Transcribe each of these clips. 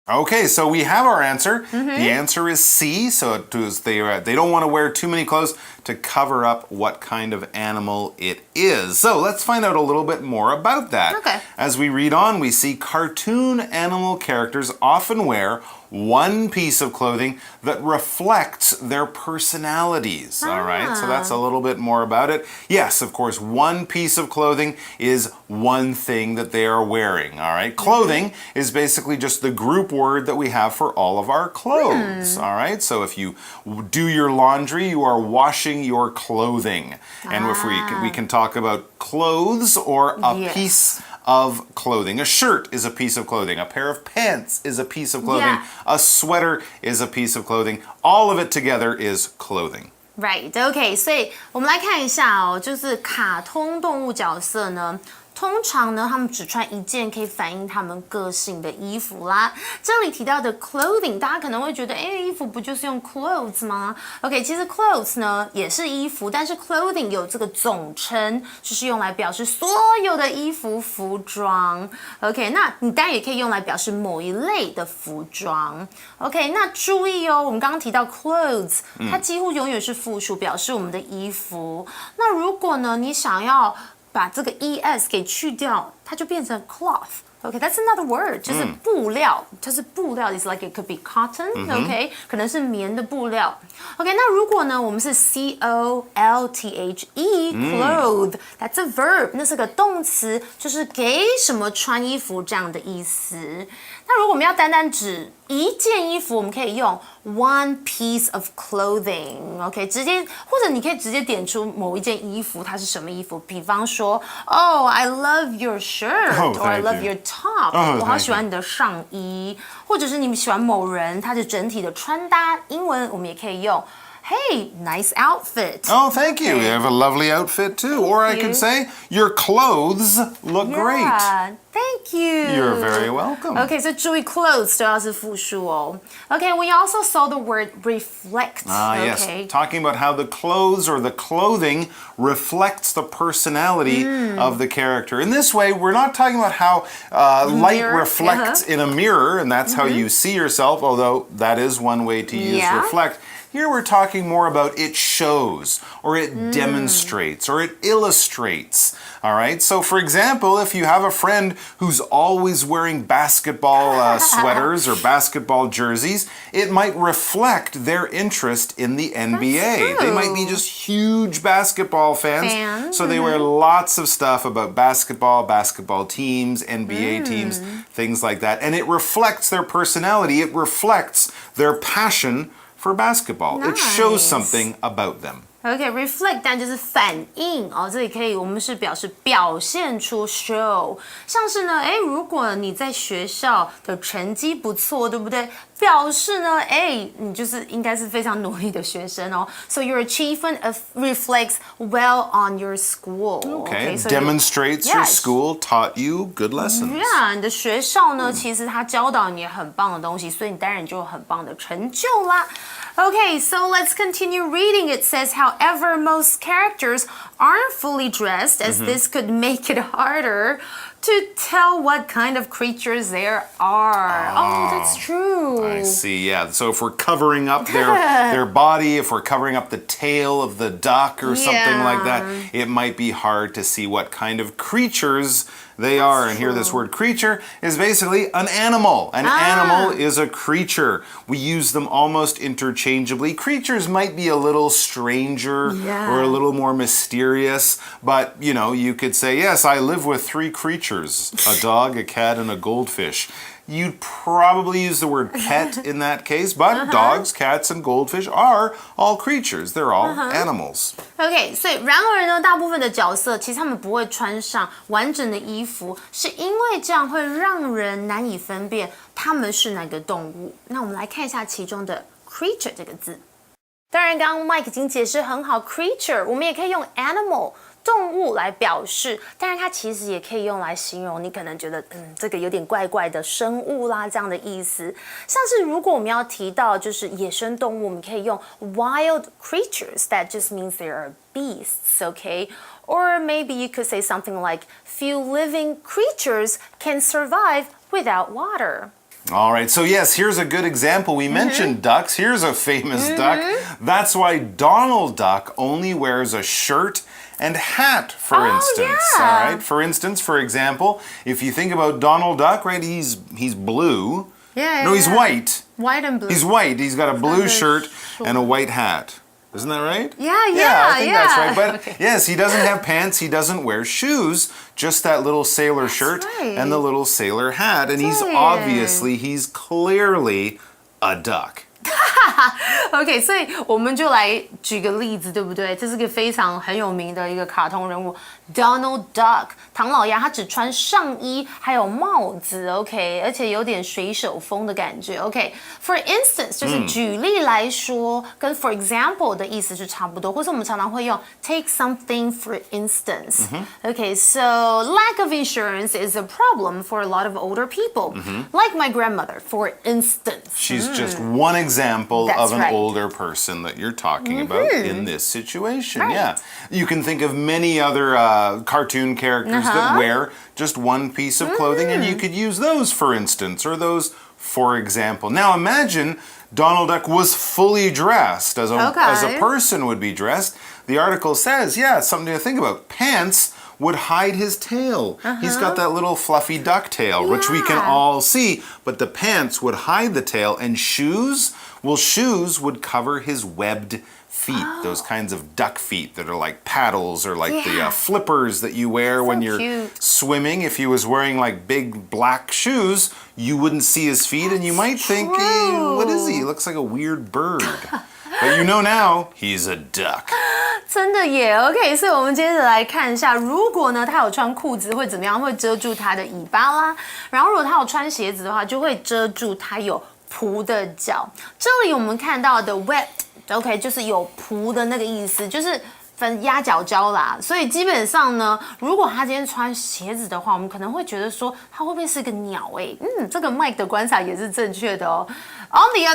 Okay, so we have our answer. The answer is C. So it was they don't want to wear too many clothes to cover up what kind of animal it is. So let's find out a little bit more about that. Okay. As we read on, we see cartoon animal characters often wear one piece of clothing that reflects their personalities. All right, so that's a little bit more about it. Yes, of course, one piece of clothing is one thing that they are wearing. All right, clothing is basically just the group word that we have for all of our clothes. All right, so if you do your laundry, you are washing your clothing. And if we can talk about clothes or a piece of clothing. A shirt is a piece of clothing. A pair of pants is a piece of clothing. Yeah. A sweater is a piece of clothing. All of it together is clothing. Right, OK， 所以我们来看一下哦，就是卡通动物角色呢。通常呢，他们只穿一件可以反映他们个性的衣服啦。这里提到的 clothing， 大家可能会觉得，衣服不就是用 clothes 吗 ？OK， 其实 clothes 呢也是衣服，但是 clothing 有这个总称，就是用来表示所有的衣服、服装。OK， 那你当然也可以用来表示某一类的服装。OK， 那注意哦，我们刚刚提到 clothes， 它几乎永远是复数，表示我们的衣服。那如果呢，你想要把这个 es 给去掉，它就变成 cloth。Okay, that's another word. 就是布料，就是布料 is like it could be cotton. Okay, 可能是棉的布料。Okay, 那如果呢，我们是 clothe, clothe, that's a verb. 那是个动词，就是给什么穿衣服这样的意思。那如果我们要单单指一件衣服，我们可以用 one piece of clothing。OK， 直接或者你可以直接点出某一件衣服它是什么衣服，比方说 ，Oh, I love your shirt, or I love your top。我好喜欢你的上衣，或者是你们喜欢某人他的整体的穿搭，英文我们也可以用。Hey, nice outfit. Oh, thank you. You have a lovely outfit too. Or I could say, your clothes look great. Thank you. You're very welcome. Okay, so 注意 clothes 都要是复数哦。Okay, we also saw the word reflect. Yes. Talking about how the clothes or the clothing reflects the personality of the character. In this way, we're not talking about how light reflects in a mirror, and that's how you see yourself, although that is one way to use reflect. Here we're talking more about it shows, or it demonstrates, or it illustrates. All right, so for example, if you have a friend who's always wearing basketball sweaters or basketball jerseys, it might reflect their interest in the NBA. They might be just huge basketball fans. So they wear lots of stuff about basketball teams, NBA teams, things like that. And it reflects their personality. It reflects their passion for basketball. It shows something about them. Okay, reflect 但就是反映哦，这里可以我们是表示表现出 show， 像是呢，如果你在学校的成绩不错，对不对？表示呢，你就是应该是非常努力的学生哦。So your achievement reflects well on your school. Okay, so demonstrates your school taught you good lessons. Yeah, 你的学校呢，其实它教导你很棒的东西，所以你当然就有很棒的成就啦。Okay, so let's continue reading. It says, however, most characters aren't fully dressed, as this could make it harder to tell what kind of creatures there are. Oh, that's true. I see, yeah. So if we're covering up their body, if we're covering up the tail of the duck or something like that, it might be hard to see what kind of creatures they are. And here this word creature is basically an animal. An animal is a creature. We use them almost interchangeably. Creatures might be a little stranger or a little more mysterious, but you could say, yes, I live with 3 creatures, a dog, a cat, and a goldfish. You'd probably use the word pet in that case, but dogs, cats, and goldfish are all creatures. They're all animals. Okay, 所以然而呢，大部分的角色其实他们不会穿上完整的衣服，是因为这样会让人难以分辨他们是哪个动物。那我们来看一下其中的 creature 这个字。当然，刚刚 Mike 已经解释很好 ，creature 我们也可以用 animal。动物来表示，当然它其实也可以用来形容你可能觉得这个有点怪怪的生物啦这样的意思。像是如果我们要提到就是野生动物，我们可以用 wild creatures. That just means they are beasts, okay? Or maybe you could say something like few living creatures can survive without water. All right, so yes, here's a good example. We mentioned ducks. Here's a famous duck. That's why Donald Duck only wears a shirt and hat, for instance. Yeah. All right, for instance, for example, if you think about Donald Duck, right, he's blue. No, he's white. White and blue. He's white. He's got a blue shirt and a white hat. Isn't that right? Yeah, I think that's right. But okay. yes, he doesn't have pants. He doesn't wear shoes. Just that little sailor shirt and the little sailor hat. And he's clearly a duck. OK， 所以我们就来举个例子，对不对？这是个非常很有名的一个卡通人物 Donald Duck， 唐老鸭，他只穿上衣还有帽子 ，OK， 而且有点水手风的感觉 ，OK。For instance， 就是举例来说，跟 for example 的意思是差不多，或是我们常常会用 take something for instance。OK，so lack of insurance is a problem for a lot of older people, like my grandmother, for instance. She's just one example That's of an right. older person that you're talking about in this situation. Right. Yeah. You can think of many other cartoon characters that wear just one piece of clothing, and you could use those, for instance, or those, for example. Now imagine Donald Duck was fully dressed as a person would be dressed. The article says, yeah, it's something to think about. Pants would hide his tail. He's got that little fluffy duck tail, which we can all see, but the pants would hide the tail, and shoes, well, shoes would cover his webbed feet, those kinds of duck feet that are like paddles or like the flippers that you wear when you're swimming. If he was wearing like big black shoes, you wouldn't see his feet, and you might think, hey, what is he? He looks like a weird bird. But you know now, he's a duck. 真的耶 ，OK， 所以我们接着来看一下，如果呢他有穿裤子会怎么样？会遮住他的尾巴啦。然后如果他有穿鞋子的话，就会遮住他有蹼的脚。这里我们看到的 wet，OK， 就是有蹼的那个意思，就是分压脚胶啦。所以基本上呢，如果他今天穿鞋子的话，我们可能会觉得说他会不会是个鸟？这个 Mike 的观察也是正确的哦。On the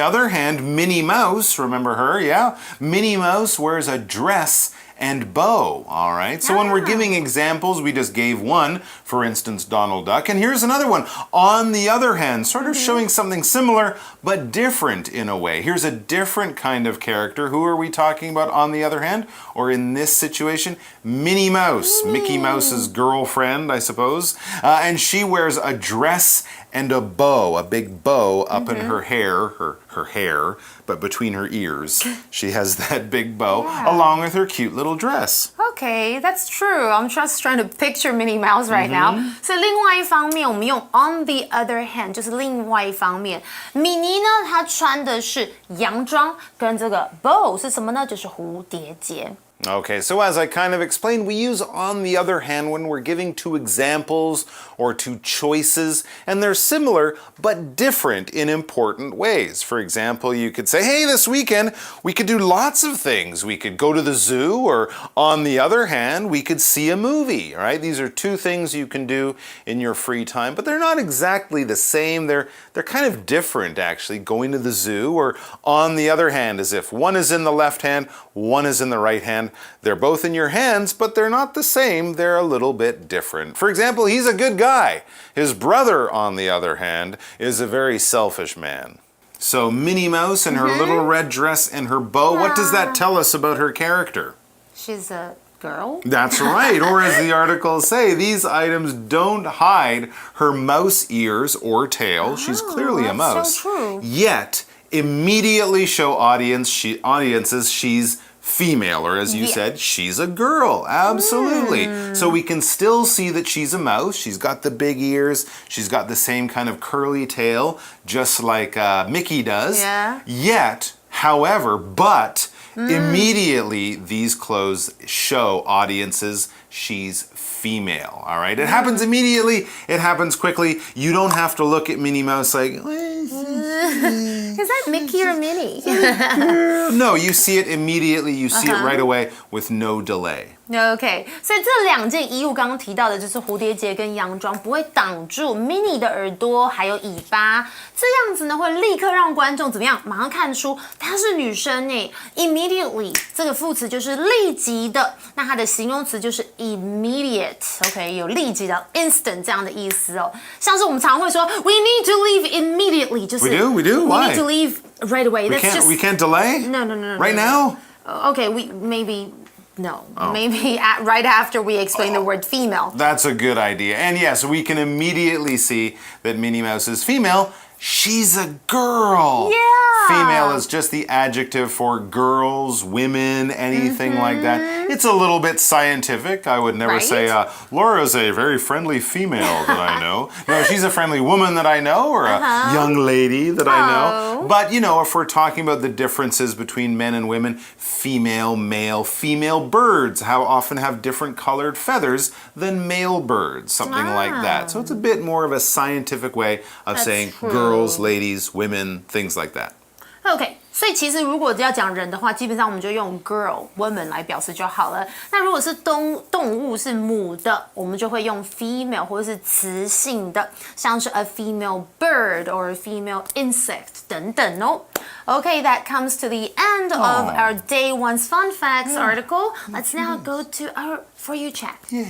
other hand, Minnie Mouse, remember her? Yeah. Minnie Mouse wears a dress and bow, all right? So when we're giving examples, we just gave one, for instance, Donald Duck, and here's another one. On the other hand, sort of showing something similar, but different in a way. Here's a different kind of character. Who are we talking about on the other hand? Or in this situation, Minnie Mouse, Mickey Mouse's girlfriend, I suppose. And she wears a dress and a bow, a big bow up in her hair, her hair, but between her ears. She has that big bow, along with her cute little dress. Okay, that's true. I'm just trying to picture Minnie Mouse right now. 所以另外一方面，我们用 on the other hand 就是另外一方面。米妮呢，她穿的是洋装，跟这个 bow 是什么呢？就是蝴蝶结。Okay, so as I kind of explained, we use on the other hand when we're giving two examples or two choices, and they're similar but different in important ways. For example, you could say, hey, this weekend we could do lots of things. We could go to the zoo, or on the other hand, we could see a movie, right? These are two things you can do in your free time, but they're not exactly the same. They're kind of different, actually, going to the zoo, or on the other hand, as if one is in the left hand, one is in the right hand. They're both in your hands, but they're not the same. They're a little bit different. For example, he's a good guy. His brother, on the other hand, is a very selfish man. So Minnie Mouse and her little red dress and her bow, what does that tell us about her character? She's a girl? That's right. Or as the articles say, these items don't hide her mouse ears or tail. She's clearly a mouse. So true. Yet, immediately show audiences she's female, or as you said, she's a girl. Absolutely. So we can still see that she's a mouse. She's got the big ears. She's got the same kind of curly tail, just like Mickey does. Yeah. Yet, however, immediately these clothes show audiences she's female. All right. It happens immediately. It happens quickly. You don't have to look at Minnie Mouse like, Is that Mickey or Minnie? no, you see it immediately. You see it right away with no delay. OK， 所以这两件衣物刚刚提到的就是蝴蝶结跟洋装，不会挡住 Minnie 的耳朵还有尾巴，这样子呢会立刻让观众怎么样？马上看出她是女生呢。Immediately 这个副词就是立即的，那它的形容词就是 immediate。OK， 有立即的 instant 这样的意思哦。像是我们常会说 We need to leave immediately， 就是 We do. We Why? need to leave right away. We can't delay? No. Right now? Okay, maybe right after we explain the word female. That's a good idea. And yes, we can immediately see that Minnie Mouse is female. She's a girl. Yeah. Female is just the adjective for girls, women, anything like that. It's a little bit scientific. I would never say, Laura's a very friendly female that I know. No, she's a friendly woman that I know, or a young lady that I know. But, you know, if we're talking about the differences between men and women, female, male, female birds, how often have different colored feathers than male birds, something like that. So it's a bit more of a scientific way of saying girls, ladies, women, things like that. OK， 所以其实如果要讲人的话，基本上我们就用 girl woman 来表示就好了。那如果是动物是母的，我们就会用 female 或者是雌性的，像是 a female bird or a female insect 等等哦。Okay, that comes to the end of our Day 1's Fun Facts article. Let's now go to our For You chat. Yeah.